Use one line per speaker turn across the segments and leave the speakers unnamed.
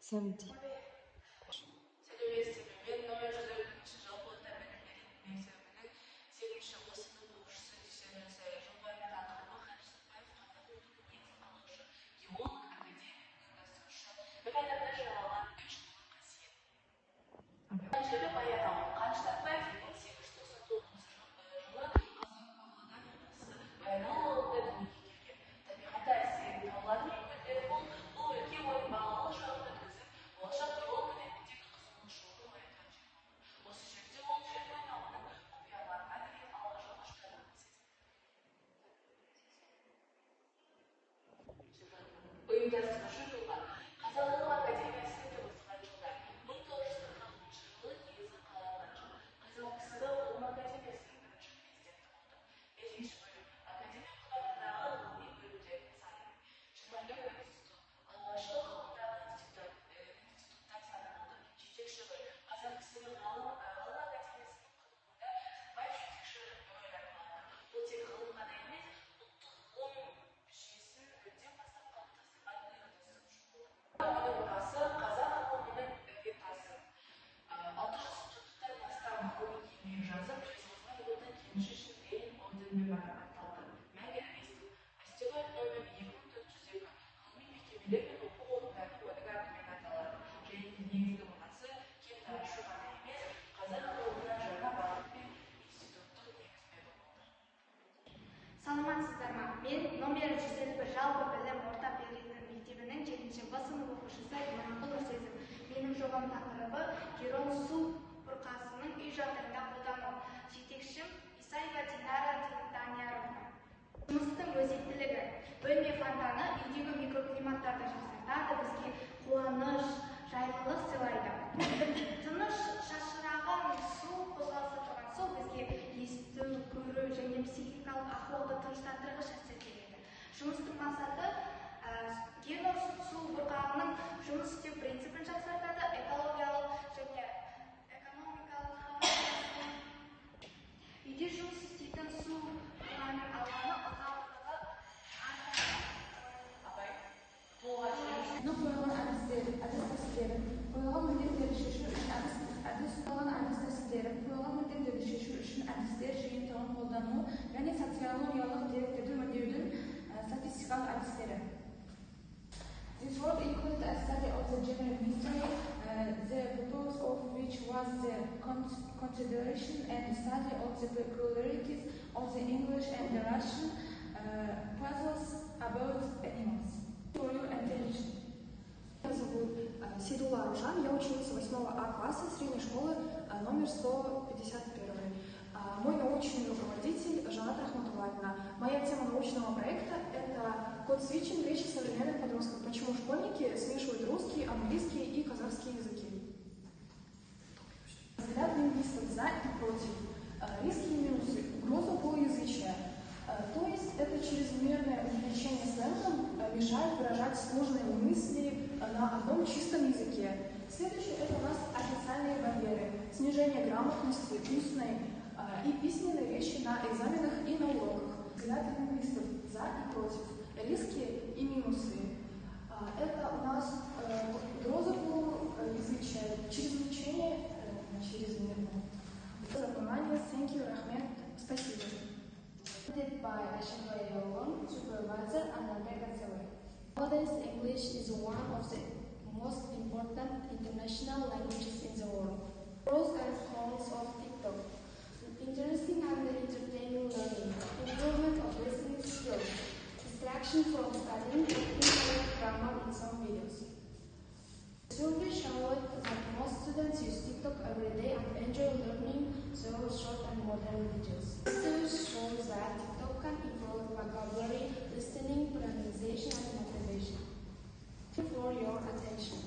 70.
Саламатсыздар ма? Мен номер 151 жалпы білім орта беретін мектебінің 7-ші В сынып оқушысы Иманқұл Нұрсезім. Менің жобам тақырыбы Герон су бұрқасының үй жағдайында қолдану. Жетекшім Исаева Динара Данияровна. Жұмыстың өзектілігі. Бөлме фонтаны үйдегі микроклиматтарды жақсартады, бізге қуаныш, жайлылық сыйлайды. Тыныш шашыраған су, қозғалысы тұрған су бізге есту, көру және психикалық ахуалды тыныштандырғыш әсер етеді. Жұмыстың мақсаты Герон су бұрқағының жұмыс істеу принципін жақсартады, экологиялық және экономикалық үйде жұмыс істейтін су бұрғаның ауаны ылғалдығы
қойылған әдіс-тәсілдерін, қойылған міндеттерді шешу үшін әдістер жиынтығын қолдану және социологиялық деректерді өңдеудің статистикалық әдістері. This work included a study of the general mystery, the purpose of which was the consideration and study of the peculiarities of the English and the Russian puzzles about animals. For your attention.
Меня зовут Сейдула Аружан, я ученица 8 А класса средней школы номер 151. Мой научный руководитель Жанат Рахматуллаевна. Моя тема научного проекта – это код-свитчинг речи современных подростков. Почему школьники смешивают русский, английский и казахский языки. Взгляд лингвистов за и против. Риски и минусы, угроза полуязычия. То есть это чрезмерное увлечение сленгом мешает выражать сложные мысли на одном чистом языке. Следующее – это у нас официальные барьеры, снижение грамотности устной и письменной речи на экзаменах и на уроках. Взгляд лингвистов за и против, риски и минусы. Это у нас угроза полуязычия, чрезвычайное, чрезмерное. За внимание, thank you, Рахмет, спасибо.
By Ashika Yogon, supervisor and Rebecca. Nowadays, English is one of the most important international languages in the world. Pros and cons of TikTok. Interesting and entertaining learning. Improvement of listening skills. Distraction from studying and incorrect grammar in some videos. Survey showed that most students use TikTok TikTok every day and enjoy learning several short and modern videos. Research shows that TikTok can improve vocabulary, listening, pronunciation, and motivation. Thank you for your attention.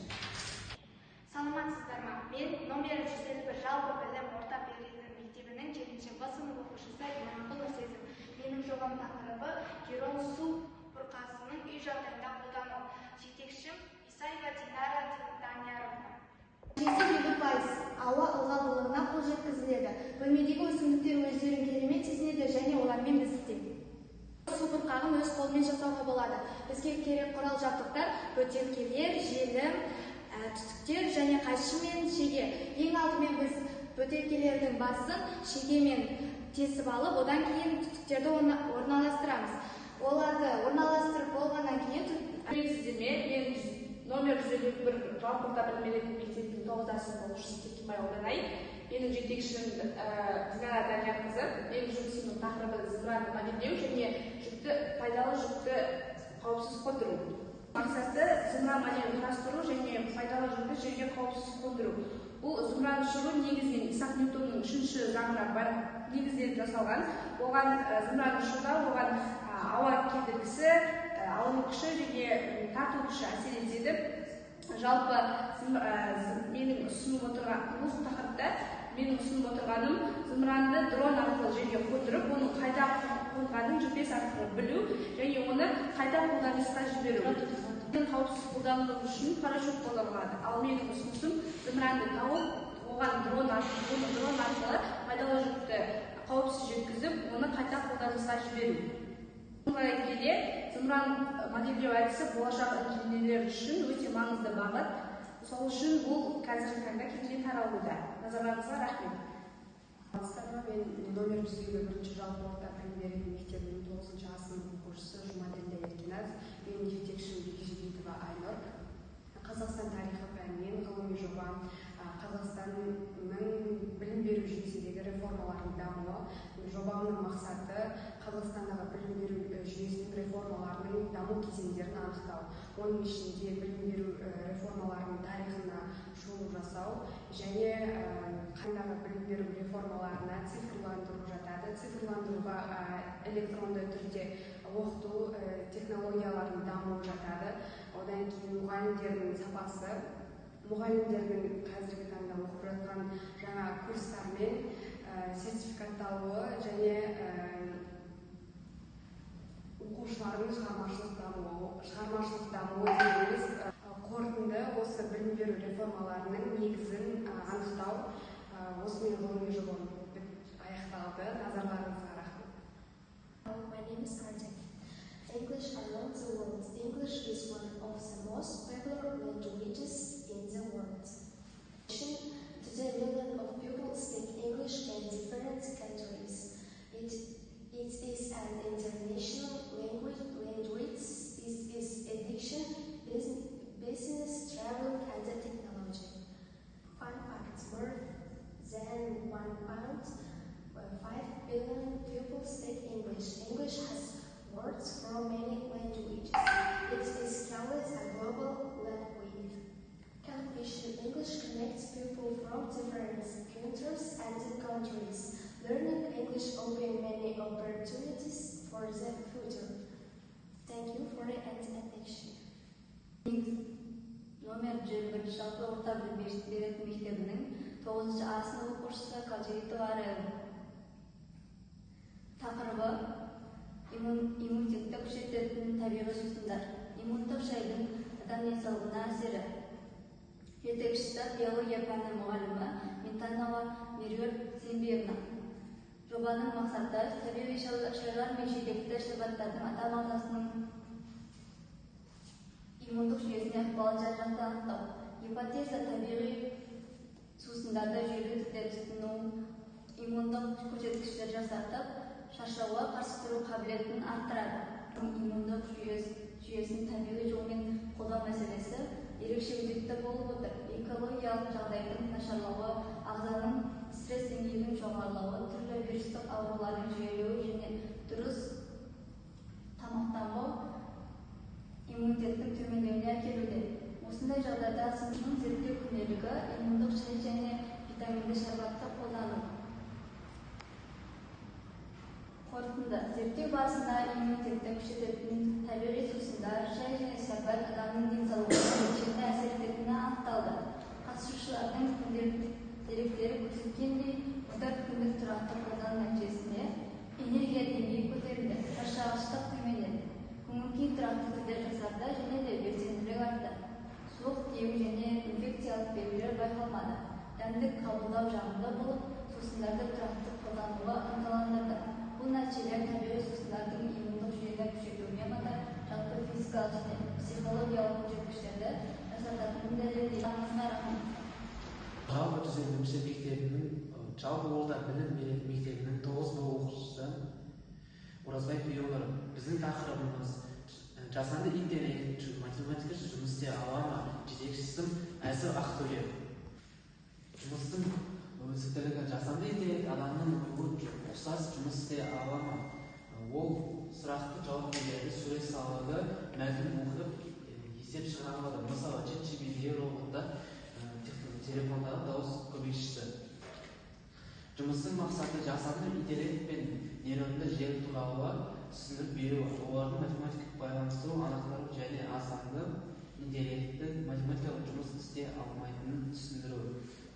Саламатсыздар ма? Мен номер 151 жалпы білім орта мектебінің 7-ші сынып оқушысы Иманқұлова Сезім. Менің жобам тақырыбы Кирон су бұрқасының үй жағдайында қолдану. Жетекшім Исаева Динара Данияровна.
Елу пайыз ауа ылғалдылығына қол жеткізіледі. Бөлмедегі өсімдіктер өздерін керемет сезінеді және олармен бесіктейді. Су бұрқағын өз қолмен жасауға болады. Бізге керек құрал жабдықтар бөтелкелер, желім, түтіктер және қайшы мен шеге. Ең алдымен біз бөтелкелердің басын шегемен тесіп алып, одан кейін түтіктерді орналастырамыз. Оларды орналастырып болғаннан кейін
мен номер 151 жалпы орта білім беретін мектептің 9-шы сынып оқушысы Текебай Ауданай. Менің жетекшім Динара Даниярқызы. Менің жұмысымның тақырыбы зымыранды модельдеу және пайдалы жүкті қауіпсіз қондыру. Мақсаты зымыран моделін құрастыру және пайдалы жүкті жерге қауіпсіз қондыру. Бұл зымыран ұшыру негізінен Исаак Ньютонның 3-ші заңына негізделіп жасалған. Оған зымыран ұшыруда оған ауа кедергісі, алу күші және тарту күші әсер етеді. Жалпы менің ұсынып отырғаным зымыранды дрон арқылы жерге қондырып, оның қайда қонғанын GPS арқылы білу және оны қайда қолданысқа жіберу. Қауіпсіз қолданылу үшін парашют қолданылады. Ал менің ұсынысым зымыранды тауып, оған дрон арқылы пайдалы жүкті қауіпсіз жеткізіп, оны қайта қолданысқа жіберу. Бұлай келе, зымыран модельдеу әдісі болашақ инженерлер үшін өте маңызды бағыт. Сол үшін бұл қазіргі таңда кеңінен таралуда. Назарларыңызға рахмет.
Мен номер 151 жалпы орта білім беретін мектебінің 9-шы сынып оқушысы Жұмаділдә Еркеназ. Менің жетекшім Бекжігітова Айнұр. Қазақстан тарихы пәнінен ғылыми жобам Қазақстанның білім беру жүйесіндегі реформалардың дамуы. Жобамның мақсаты Қазақстандағы білім беру жүйесінің реформаларының даму кезеңдерін анықтау. Оның ішінде білім беру реформаларының тарихына шолу жасау және қайдағы білім беру реформаларына цифрландыру жатады. Цифрландыруға электронды түрде оқыту технологияларының дамуы жатады. Одан кейін мұғалімдердің сапасы, мұғалімдердің қазіргі таңда оқып жатқан жаңа курстармен сертификатталуы және оқушылардың шығармашылық дамуы дейміз. Қорытынды осы білім беру реформаларының негізін анықтау. Осымен ғылыми жобам аяқталды. Назарларыңызға рахмет.
My name is Artek. English around the world. English is one of the most popular languages in the world. Today, millions of people speak English in different countries. It is an international language. It is education, business, travel, and technology. Fun facts: more than 1.5 billion people speak English. English has words from many languages. It is called a global language. Conclusion: English connects people from different countries and countries. Learning English opens many opportunities for the future. Thank you for your attention.
Номер 151 жалпы орта білім беретін мектебінің 9-шы сынып оқушысы Қалжігітова Арайлым. Тақырыбы иммунитетті күшейтетін табиғи сусындар. Иммундық шайдың адам денсаулығына әсері. Жетекшісі биология пәні мұғалімі Ментанова Меруерт Сембиевна. Жобаның мақсаты табиғи шайлар мен жидекті шырбаттардың адам ағзасының иммундық жүйесіне ықпалын жан-жақты анықтау. Гипотеза табиғи сусындарды жүйелі түрде тұтыну иммундық көрсеткіштер жасатып, шаршауға қарсы тұру қабілетін арттырады. Иммундық жүйесін табиғи жолмен қолдау мәселесі ерекше өзекті болып отыр. Экологиялық жағдайдың нашарлауы, ағзаның стресс деңгейінің жоғарылауы, түрлі вирустық аурулардың жүйелеуі және дұрыс тамақтанбау иммунитеттің төмендеуіне әкелуде. Осындай жағдайда сыншының зерттеу күнделігі иммундық шай және Зерттеу барысында иммунитетті күшейтетін табиғи сусындар, шай және шәрбат адамның денсаулығына кешенді әсер ететіні анықталды. Қатысушылардың деректері көрсеткендей, 14 күндік тұрақты қолдану нәтижесінде энергия деңгейі көтерілді, шаршағыштық төмендеді, көңіл-күй тұрақты түрде жақсарды және де белсенділік артты. Суық тию және инфекциялық белгілер байқалмады. Дәмдік қабылдау жағымды болып, сусындарды тұрақты қолдануға ынталандырды. Бұл нәтижелер табиғи сусындардың иммундық жүйені күшейтумен қатар жалпы физикалық және психологиялық көрсеткіштерді жақсартатынын дәлелдейді.
Жалпы түзетуші мектебінің жалпы орта білім беретін мектебінің 9 оқушысы Оразбай Пионер. Біздің тақырыбымыз жасанды интеллект математика жұмыс істей ала ма? Жетекшісім Әзір Ақтөре. Жұмыстың өзектілігі жасанды интеллект адамның ойы ұқсас жұмыс істей ала ма? Ол сұрақты жауап береді, сурет салады, мәтін оқып, есеп шығара алады. Мысалы, ChatGPT роботта телефондағы дауыс көмекшісі. Жұмыстың мақсаты жасанды интеллект пен нейронды желі туралы түсіндіріп беру, олардың математикалық байланыстыру, анықтау және асанды интеллектті математикалық жұмыс істей алмайтынын түсіндіру.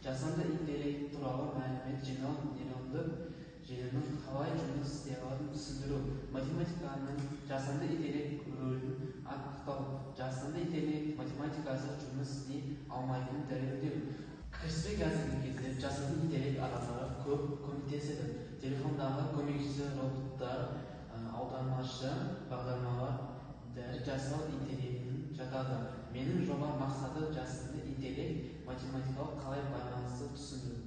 Жасанды интеллект туралы мәлімет жинау, нейронды желінің қалай жұмыс істей алатынын түсіндіру, математиканың жасанды интеллект рөлін анықтау, жасанды интеллект математикасы жұмыс істей алмайтынын дәлелдеу. Кіріспе қазіргі кезде жасанды интеллект адамдарға көп көмектеседі. Телефондағы көмекшісі роботтар, аудармашы бағдарламалар дәрі жасау интеллектінің жатады. Менің жоба мақсаты жасанды интеллект математикалық қалай байланысты түсіндіру.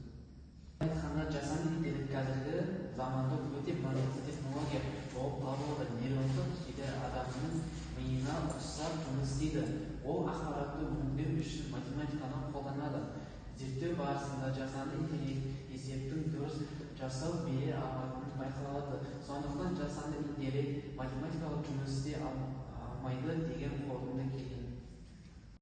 Айтқанда жасанды интеллект қазіргі заманда өте маңызды технология болып табылады. Нейрондық желі адамның миына ұқсап жұмыс істейді. Ол ақпаратты өңдеу үшін математиканы қолданады. Зерттеу барысында жасанды интеллект есептің дұрыс жасау бере алатынын байқалады. Сондықтан жасанды интеллект математикалық жұмыс істей алмайды деген қорытынды келеді.